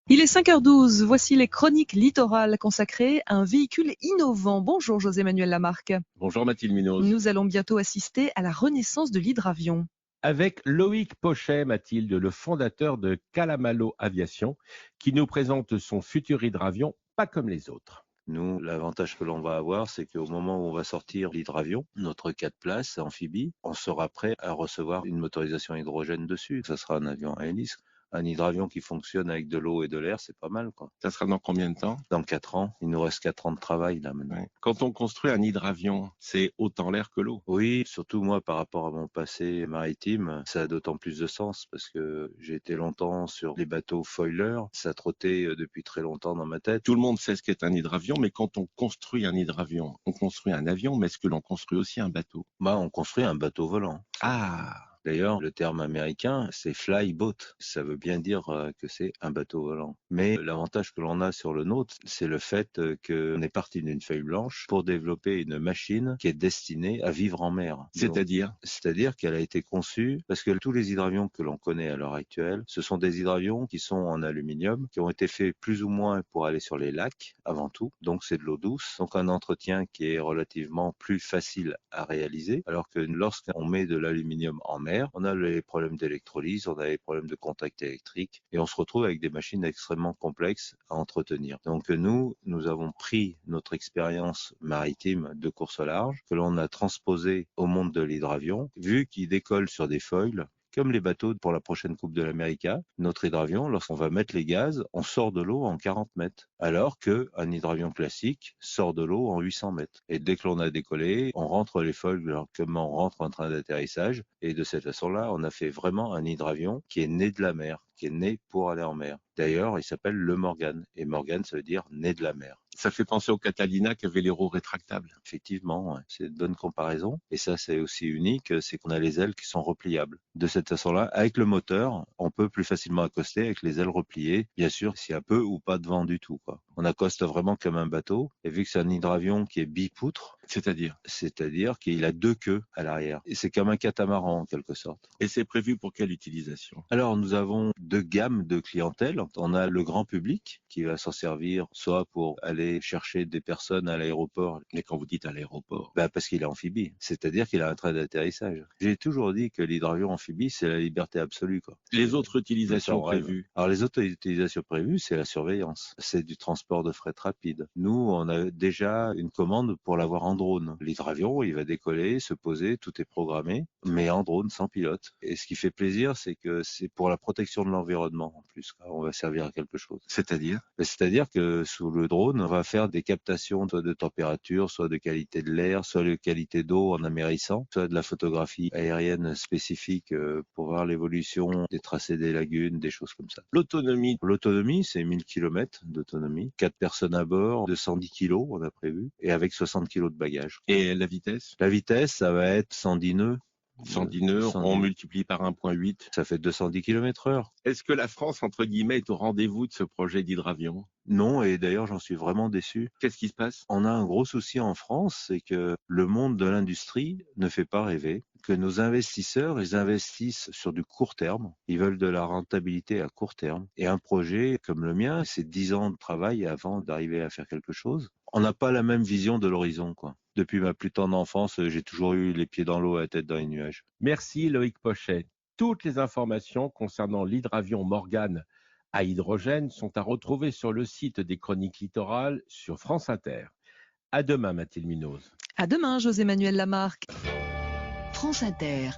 Il est 5h12, voici les chroniques littorales consacrées à un véhicule innovant. Bonjour José-Manuel Lamarque. Bonjour Mathilde Munoz. Nous allons bientôt assister à la renaissance de l'hydravion. Avec Loïc Pochet, Mathilde, le fondateur de Calamalo Aviation, qui nous présente son futur hydravion pas comme les autres. Nous, l'avantage que l'on va avoir, c'est qu'au moment où on va sortir l'hydravion, notre 4 places amphibie, on sera prêt à recevoir une motorisation hydrogène dessus. Ça sera un avion à hélice. Un hydravion qui fonctionne avec de l'eau et de l'air, c'est pas mal, quoi. Ça sera dans combien de temps? Dans 4 ans, il nous reste 4 ans de travail, là, maintenant. Ouais. Quand on construit un hydravion, c'est autant l'air que l'eau. Oui, surtout moi, par rapport à mon passé maritime, ça a d'autant plus de sens parce que j'ai été longtemps sur les bateaux foilers. Ça trottait depuis très longtemps dans ma tête. Tout le monde sait ce qu'est un hydravion, mais quand on construit un hydravion, on construit un avion, mais est-ce que l'on construit aussi un bateau? On construit un bateau volant. Ah! D'ailleurs, le terme américain, c'est flyboat. Ça veut bien dire que c'est un bateau volant. Mais l'avantage que l'on a sur le nôtre, c'est le fait qu'on est parti d'une feuille blanche pour développer une machine qui est destinée à vivre en mer. C'est-à-dire qu'elle a été conçue parce que tous les hydravions que l'on connaît à l'heure actuelle, ce sont des hydravions qui sont en aluminium, qui ont été faits plus ou moins pour aller sur les lacs avant tout. Donc c'est de l'eau douce, donc un entretien qui est relativement plus facile à réaliser. Alors que lorsqu'on met de l'aluminium en mer, on a les problèmes d'électrolyse, on a les problèmes de contact électrique et on se retrouve avec des machines extrêmement complexes à entretenir. Donc nous avons pris notre expérience maritime de course au large que l'on a transposée au monde de l'hydravion, vu qu'il décolle sur des foils comme les bateaux pour la prochaine Coupe de l'América. Notre hydravion, lorsqu'on va mettre les gaz, on sort de l'eau en 40 mètres, alors qu'un hydravion classique sort de l'eau en 800 mètres. Et dès que l'on a décollé, on rentre les foils comme on rentre en train d'atterrissage. Et de cette façon-là, on a fait vraiment un hydravion qui est né de la mer, qui est né pour aller en mer. D'ailleurs, il s'appelle le Morgan. Et Morgan, ça veut dire né de la mer. Ça fait penser au Catalina qui avait les roues rétractables. Effectivement, ouais. C'est une bonne comparaison. Et ça, c'est aussi unique, c'est qu'on a les ailes qui sont repliables. De cette façon-là, avec le moteur, on peut plus facilement accoster avec les ailes repliées. Bien sûr, s'il y a peu ou pas de vent du tout, quoi. On accoste vraiment comme un bateau. Et vu que c'est un hydravion qui est bipoutre, c'est-à-dire qu'il a 2 queues à l'arrière. Et c'est comme un catamaran, en quelque sorte. Et c'est prévu pour quelle utilisation? Alors, nous avons 2 gammes de clientèle. On a le grand public qui va s'en servir soit pour aller chercher des personnes à l'aéroport. Mais quand vous dites à l'aéroport, Parce qu'il est amphibie, c'est-à-dire qu'il a un train d'atterrissage. J'ai toujours dit que l'hydravion amphibie, c'est la liberté absolue, quoi. les autres utilisations Sans rêve. prévues, Alors les autres utilisations prévues, c'est la surveillance, c'est du transport de fret rapide. Nous, on a déjà une commande pour l'avoir en drone. L'hydravion, il va décoller, se poser, tout est programmé, mais en drone, sans pilote. Et ce qui fait plaisir, c'est que c'est pour la protection de l'environnement en plus. On va servir à quelque chose. C'est-à-dire que sous le drone, on va faire des captations soit de température, soit de qualité de l'air, soit de qualité d'eau en amérissant, soit de la photographie aérienne spécifique pour voir l'évolution des tracés des lagunes, des choses comme ça. L'autonomie, c'est 1000 km d'autonomie, 4 personnes à bord, 210 kg, on a prévu, et avec 60 kg de bagages. et la vitesse? La vitesse, ça va être 110 nœuds. 110 nœuds, 110. on multiplie par 1,8. Ça fait 210 km/h. Est-ce que la France, entre guillemets, est au rendez-vous de ce projet d'hydravion? Non, et d'ailleurs, j'en suis vraiment déçu. Qu'est-ce qui se passe? On a un gros souci en France, c'est que le monde de l'industrie ne fait pas rêver, que nos investisseurs, ils investissent sur du court terme. Ils veulent de la rentabilité à court terme. Et un projet comme le mien, c'est 10 ans de travail avant d'arriver à faire quelque chose. On n'a pas la même vision de l'horizon, quoi. Depuis ma plus tendre enfance, j'ai toujours eu les pieds dans l'eau et la tête dans les nuages. Merci Loïc Pochet. Toutes les informations concernant l'hydravion Morgan à hydrogène sont à retrouver sur le site des Chroniques Littorales sur France Inter. À demain Mathilde Munoz. À demain José-Manuel Lamarque. France Inter.